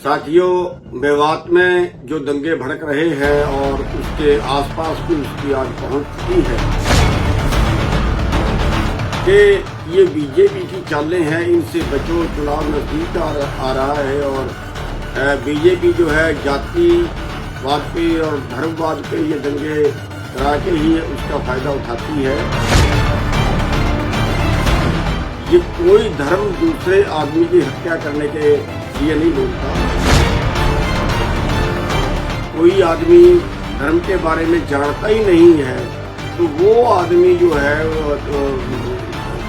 साथियों, मेवात में जो दंगे भड़क रहे हैं और उसके आसपास भी उसकी आग पहुंच चुकी है कि ये बीजेपी की चालें हैं, इनसे बचो, चुनाव नजदीक आ रहा है। और बीजेपी जो है जातिवाद पे और धर्मवाद पे ये दंगे करा के ही उसका फायदा उठाती है। ये कोई धर्म दूसरे आदमी की हत्या करने के लिए नहीं बोलता। कोई आदमी धर्म के बारे में जानता ही नहीं है तो वो आदमी जो है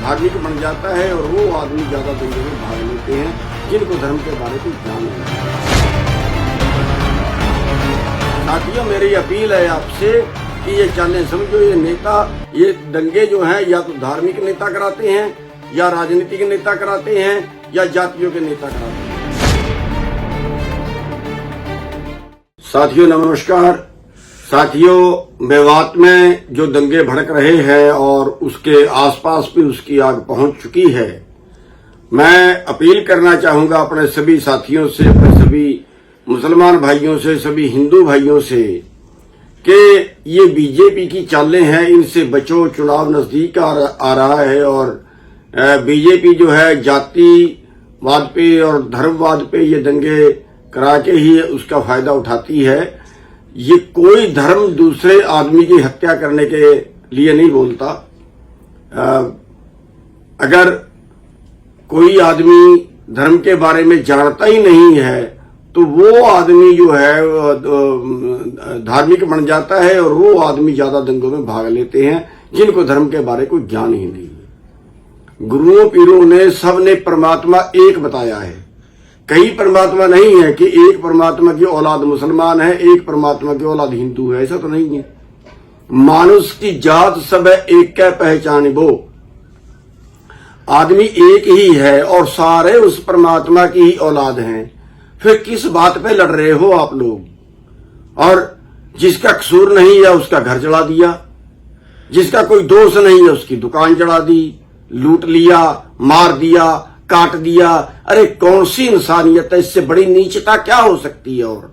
धार्मिक बन जाता है और वो आदमी ज्यादा दंगे में भाग लेते हैं जिनको धर्म के बारे में जान नहीं है। साथियों, मेरी अपील है आपसे कि ये चालें समझो, ये नेता, ये दंगे जो हैं या तो धार्मिक नेता कराते हैं या राजनीतिक नेता कराते हैं या जातियों के नेता कराते हैं। साथियों नमस्कार। साथियों, मेवात में जो दंगे भड़क रहे हैं और उसके आसपास भी उसकी आग पहुंच चुकी है, मैं अपील करना चाहूंगा अपने सभी साथियों से, अपने सभी मुसलमान भाइयों से, सभी हिंदू भाइयों से कि ये बीजेपी की चालें हैं, इनसे बचो, चुनाव नजदीक आ रहा है। और बीजेपी जो है जातिवाद पे और धर्मवाद पे ये दंगे करा के ही उसका फायदा उठाती है। ये कोई धर्म दूसरे आदमी की हत्या करने के लिए नहीं बोलता। अगर कोई आदमी धर्म के बारे में जानता ही नहीं है तो वो आदमी जो है धार्मिक बन जाता है और वो आदमी ज्यादा दंगों में भाग लेते हैं जिनको धर्म के बारे कोई ज्ञान ही नहीं है। गुरुओं पीरों ने सबने परमात्मा एक बताया है। कई परमात्मा नहीं है कि एक परमात्मा की औलाद मुसलमान है, एक परमात्मा की औलाद हिंदू है, ऐसा तो नहीं है। मानुष की जात सब है, एक कै पहचान वो। आदमी एक ही है और सारे उस परमात्मा की ही औलाद हैं। फिर किस बात पे लड़ रहे हो आप लोग? और जिसका कसूर नहीं है उसका घर जला दिया, जिसका कोई दोष नहीं है उसकी दुकान जला दी, लूट लिया, मार दिया, काट दिया। अरे कौन सी इंसानियत है? इससे बड़ी नीचता क्या हो सकती है? और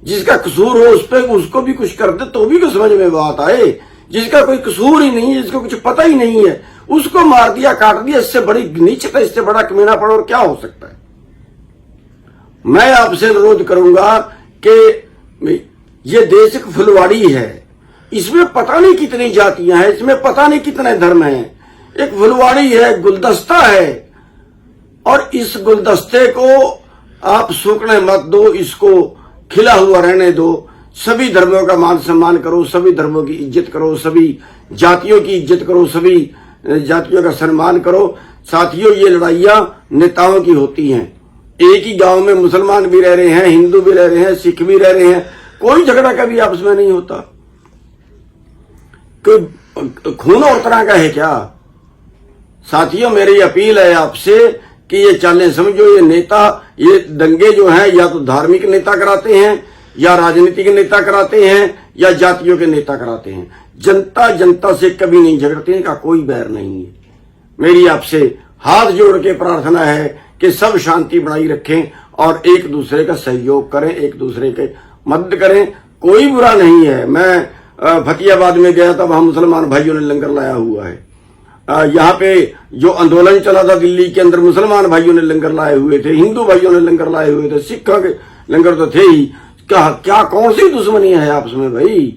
जिसका कसूर हो उस पर उसको भी कुछ कर दे तो भी कुछ समझ में बात आए। जिसका कोई कसूर ही नहीं है, जिसको कुछ पता ही नहीं है, उसको मार दिया, काट दिया। इससे बड़ी नीचता, इससे बड़ा कमीनापन और क्या हो सकता है? मैं आपसे अनुरोध करूंगा कि ये देश एक फुलवाड़ी है, इसमें पता नहीं कितनी जातियां हैं, इसमें पता नहीं कितने धर्म हैं। एक फुलवाड़ी है, गुलदस्ता है, और इस गुलदस्ते को आप सूखने मत दो, इसको खिला हुआ रहने दो। सभी धर्मों का मान सम्मान करो, सभी धर्मों की इज्जत करो, सभी जातियों की इज्जत करो, सभी जातियों का सम्मान करो। साथियों, ये लड़ाइयां नेताओं की होती हैं। एक ही गांव में मुसलमान भी रह रहे हैं, हिंदू भी रह रहे हैं, सिख भी रह रहे हैं, कोई झगड़ा कभी आपस में नहीं होता। कोई खून और तरह का है क्या? साथियों, मेरी अपील है आपसे कि ये चालें समझो, ये नेता, ये दंगे जो हैं या तो धार्मिक नेता कराते हैं या राजनीतिक नेता कराते हैं या जातियों के नेता कराते हैं। जनता जनता से कभी नहीं झगड़ते, इनका कोई बैर नहीं है। मेरी आपसे हाथ जोड़ के प्रार्थना है कि सब शांति बनाई रखें और एक दूसरे का सहयोग करें, एक दूसरे के मदद करें। कोई बुरा नहीं है। मैं फतेहाबाद में गया था, वहां मुसलमान भाइयों ने लंगर लाया हुआ है। यहाँ पे जो आंदोलन चला था दिल्ली के अंदर, मुसलमान भाइयों ने लंगर लाए हुए थे, हिंदू भाइयों ने लंगर लाए हुए थे, सिखों के लंगर तो थे ही। क्या कौन सी दुश्मनी है आपस में भाई?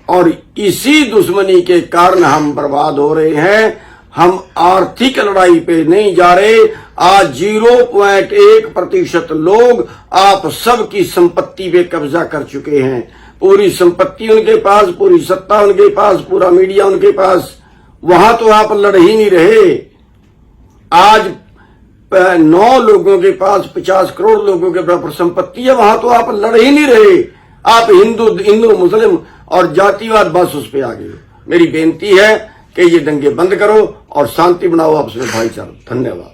और इसी दुश्मनी के कारण हम बर्बाद हो रहे हैं। हम आर्थिक लड़ाई पे नहीं जा रहे। आज 0.1% लोग आप सबकी संपत्ति पे कब्जा कर चुके हैं। पूरी संपत्ति उनके पास, पूरी सत्ता उनके पास, पूरा मीडिया उनके पास। वहां तो आप लड़ ही नहीं रहे। आज 9 लोगों के पास 50 करोड़ लोगों के बराबर संपत्ति है, वहां तो आप लड़ ही नहीं रहे। आप हिंदू मुस्लिम और जातिवाद बस उस पे आ गए। मेरी बेनती है कि ये दंगे बंद करो और शांति बनाओ आपस में भाईचारा। धन्यवाद।